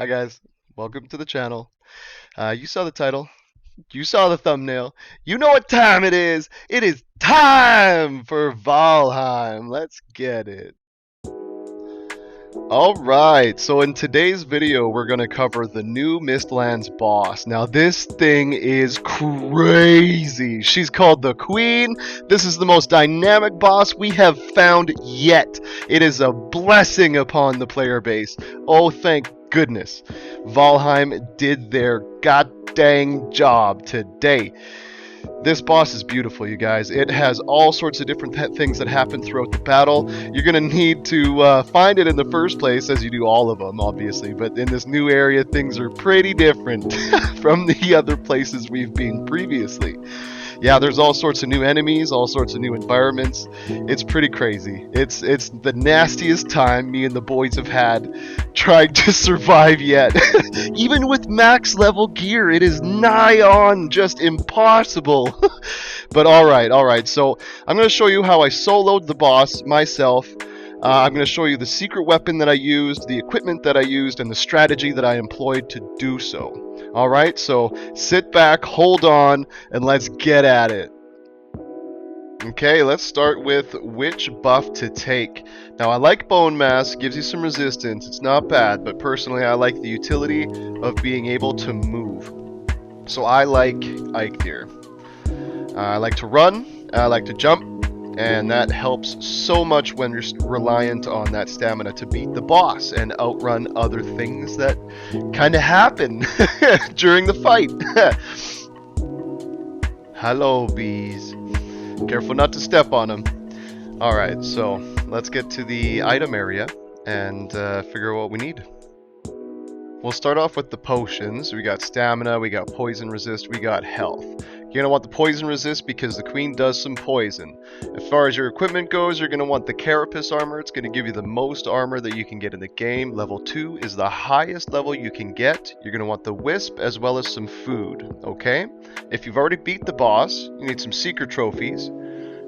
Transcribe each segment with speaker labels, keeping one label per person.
Speaker 1: Hi guys, welcome to the channel. You saw the title, you saw the thumbnail, you know what time it is. It is time for Valheim. Let's get it. Alright, so in today's video we're going to cover the new Mistlands boss. Now this thing is crazy. She's called the Queen. This is the most dynamic boss we have found yet. It is a blessing upon the player base. Oh, thank goodness. Valheim did their god dang job today. This boss is beautiful, you guys. It has all sorts of different things that happen throughout the battle. You're going to need to find it in the first place, as you do all of them, obviously. But in this new area, things are pretty different from the other places we've been previously. Yeah, there's all sorts of new enemies, all sorts of new environments. It's pretty crazy. It's the nastiest time me and the boys have had trying to survive yet. Even with max level gear, it is nigh on just impossible. But alright. So I'm going to show you how I soloed the boss myself. I'm going to show you the secret weapon that I used, the equipment that I used, and the strategy that I employed to do so. Alright, so sit back, hold on, and let's get at it. Okay, let's start with which buff to take. Now, I like Bone Mass, gives you some resistance, it's not bad, but personally I like the utility of being able to move. So I like Ike here. I like to run, I like to jump, and that helps so much when you're reliant on that stamina to beat the boss and outrun other things that kind of happen during the fight. Hello, bees. Careful not to step on them. Alright, so let's get to the item area and figure out what we need. We'll start off with the potions. We got stamina, we got poison resist, we got health. You're going to want the poison resist because the queen does some poison. As far as your equipment goes, you're going to want the carapace armor. It's going to give you the most armor that you can get in the game. Level 2 is the highest level you can get. You're going to want the wisp as well as some food, okay? If you've already beat the boss, you need some secret trophies.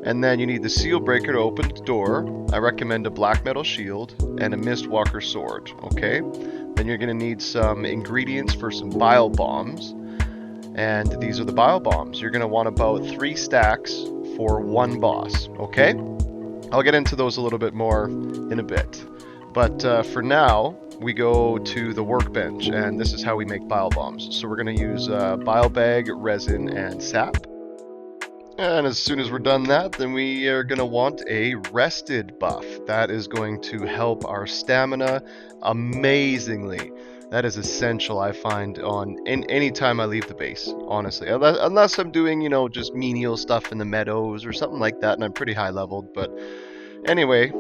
Speaker 1: And then you need the seal breaker to open the door. I recommend a black metal shield and a mistwalker sword, okay? Then you're going to need some ingredients for some bile bombs. And these are the bile bombs. You're going to want about 3 stacks for one boss, okay? I'll get into those a little bit more in a bit. But for now, we go to the workbench, and this is how we make bile bombs. So we're going to use bile bag, resin, and sap. And as soon as we're done that, then we are going to want a rested buff. That is going to help our stamina amazingly. That is essential, I find, in any time I leave the base, honestly. Unless I'm doing, you know, just menial stuff in the meadows or something like that, and I'm pretty high leveled. But anyway,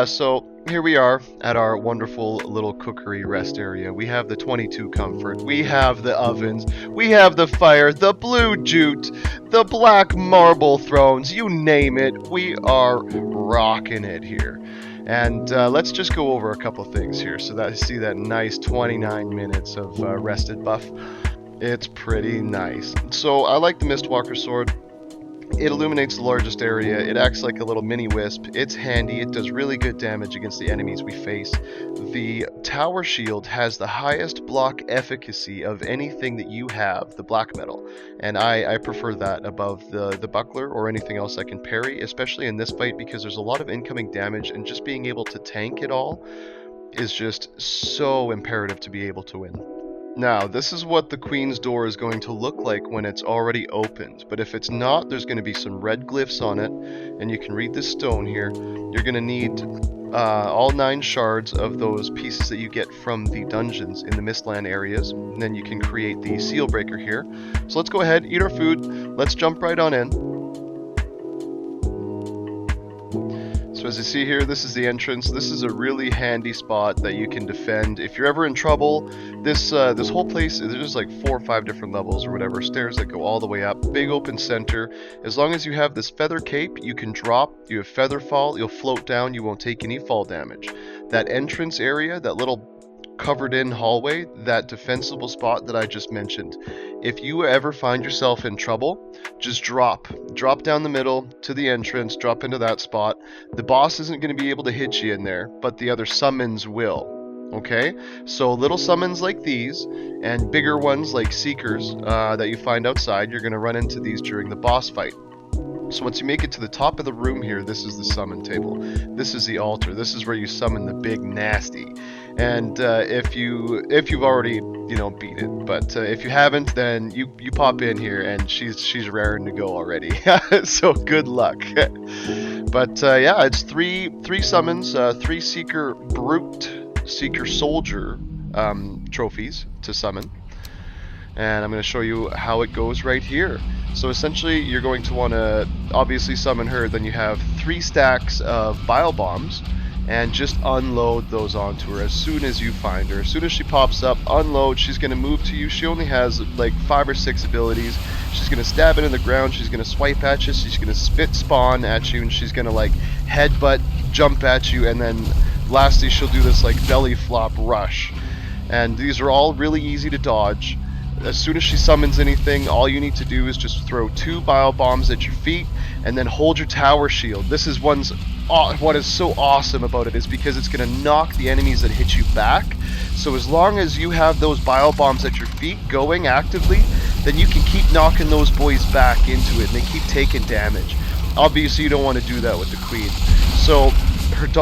Speaker 1: so here we are at our wonderful little cookery rest area. We have the 22 comfort, we have the ovens, we have the fire, the blue jute, the black marble thrones, you name it, we are rocking it here. And let's just go over a couple things here. So that you see that nice 29 minutes of rested buff. It's pretty nice. So I like the Mistwalker sword. It illuminates the largest area. It acts like a little mini wisp. It's handy. It does really good damage against the enemies we face. The tower shield has the highest block efficacy of anything that you have, the black metal. And I prefer that above the buckler or anything else I can parry, especially in this fight because there's a lot of incoming damage, and just being able to tank it all is just so imperative to be able to win. Now, this is what the Queen's Door is going to look like when it's already opened, but if it's not, there's going to be some red glyphs on it, and you can read this stone here. You're going to need all 9 shards of those pieces that you get from the dungeons in the Mistland areas, and then you can create the seal breaker here. So let's go ahead, eat our food, let's jump right on in. So as you see here, this is the entrance. This is a really handy spot that you can defend. If you're ever in trouble, this whole place, there's like 4 or 5 different levels or whatever, stairs that go all the way up, big open center. As long as you have this feather cape, you can drop, you have feather fall, you'll float down, you won't take any fall damage. That entrance area, that little covered in hallway, that defensible spot that I just mentioned, if you ever find yourself in trouble, just drop down the middle to the entrance, drop into that spot. The boss isn't going to be able to hit you in there, but the other summons will. Okay, so little summons like these and bigger ones like seekers that you find outside, you're going to run into these during the boss fight. So once you make it to the top of the room here, this is the summon table. This is the altar. This is where you summon the big nasty. And if you've already beat it, but if you haven't, then you pop in here and she's raring to go already. So good luck. But yeah, it's three summons, 3 Seeker Brute, Seeker Soldier trophies to summon. And I'm going to show you how it goes right here. So essentially, you're going to want to obviously summon her, then you have 3 stacks of bile bombs, and just unload those onto her as soon as you find her. As soon as she pops up, unload, she's going to move to you. She only has like 5 or 6 abilities. She's going to stab it in the ground, she's going to swipe at you, she's going to spit spawn at you, and she's going to like headbutt, jump at you, and then lastly she'll do this like belly flop rush. And these are all really easy to dodge. As soon as she summons anything, all you need to do is just throw 2 bile bombs at your feet and then hold your tower shield. This is what is so awesome about it, is because it's going to knock the enemies that hit you back. So as long as you have those bile bombs at your feet going actively, then you can keep knocking those boys back into it and they keep taking damage. Obviously you don't want to do that with the queen. So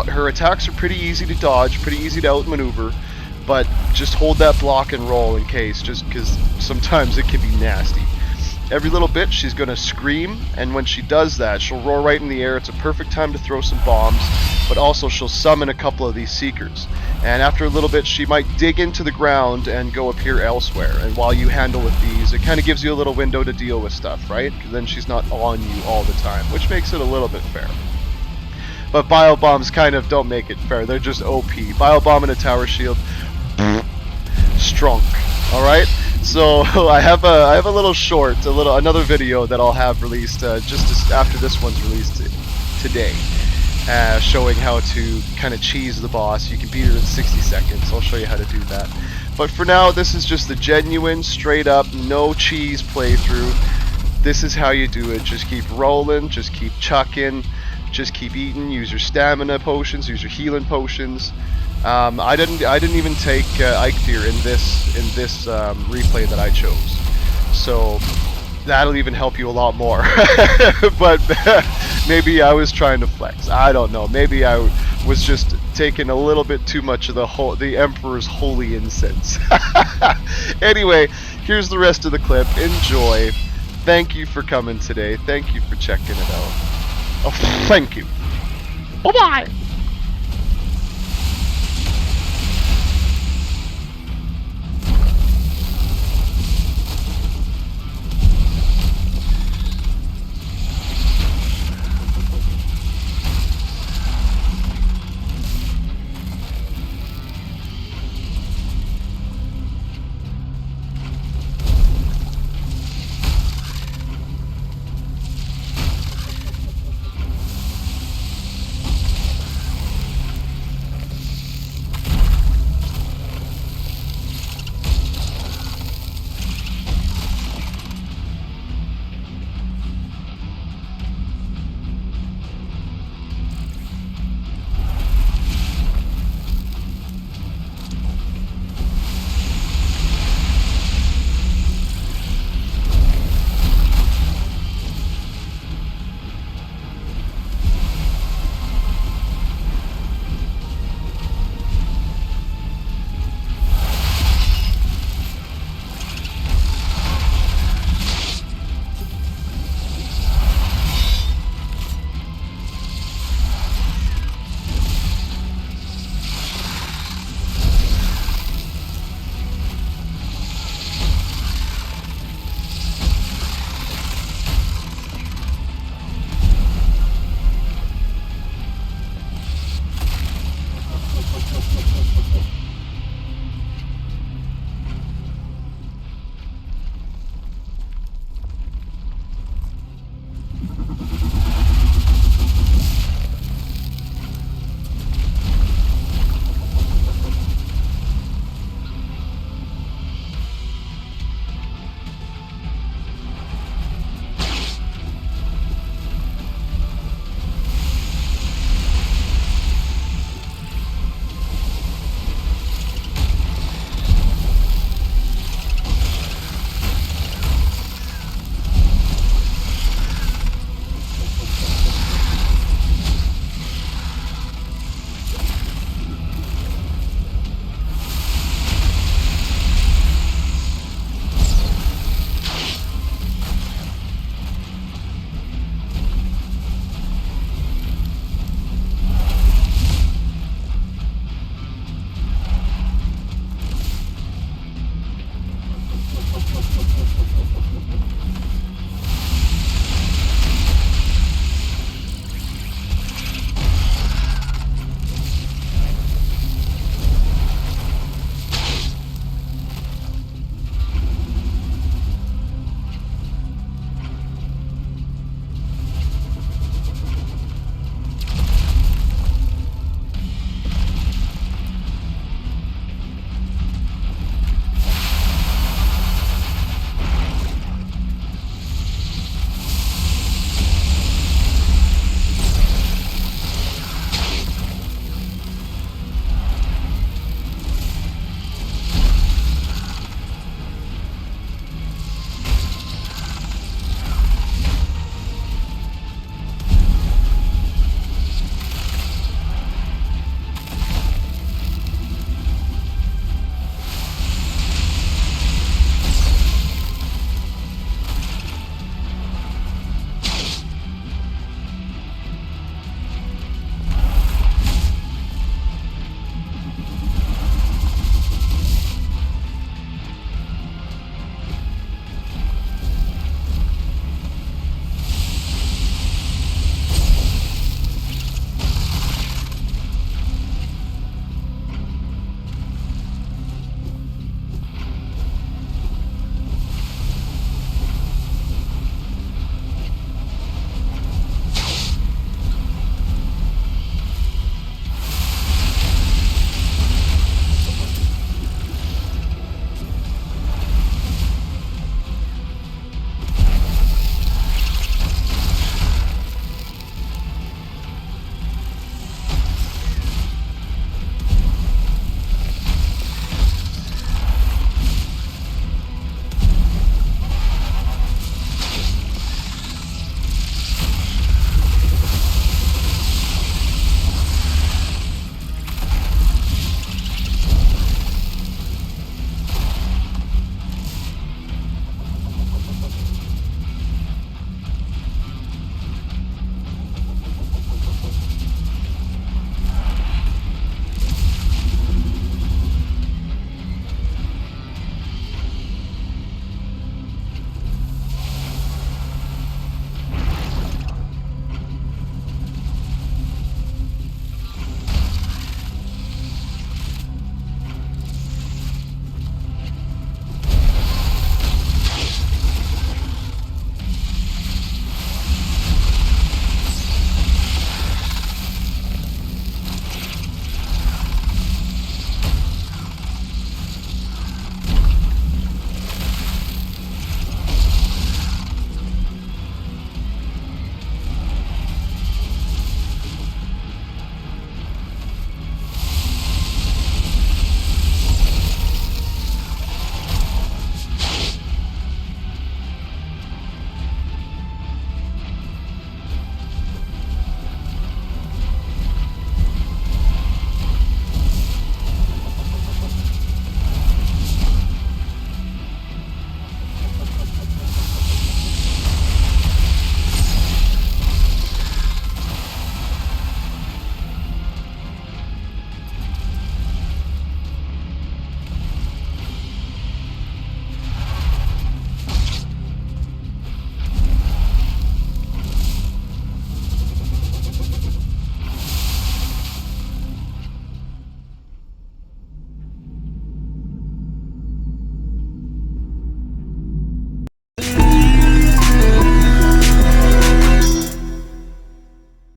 Speaker 1: her attacks are pretty easy to dodge, pretty easy to outmaneuver. But just hold that block and roll in case, just because sometimes it can be nasty. Every little bit she's going to scream, and when she does that, she'll roar right in the air. It's a perfect time to throw some bombs, but also she'll summon a couple of these seekers. And after a little bit, she might dig into the ground and go appear elsewhere. And while you handle with these, it kind of gives you a little window to deal with stuff, right? Because then she's not on you all the time, which makes it a little bit fair. But bile bombs kind of don't make it fair. They're just OP. Bile bomb and a tower shield. Strong. All right, so I have a little short, another video that I'll have released just after this one's released today, showing how to kind of cheese the boss. You can beat her in 60 seconds. I'll show you how to do that. But for now, this is just the genuine, straight up, no cheese playthrough. This is how you do it. Just keep rolling, just keep chucking, just keep eating. Use your stamina potions, use your healing potions. I didn't even take Eikthyr in this replay that I chose, so that'll even help you a lot more. But maybe I was trying to flex. I don't know. Maybe I was just taking a little bit too much of the Emperor's holy incense. Anyway, here's the rest of the clip. Enjoy. Thank you for coming today. Thank you for checking it out. Oh, thank you. Bye bye.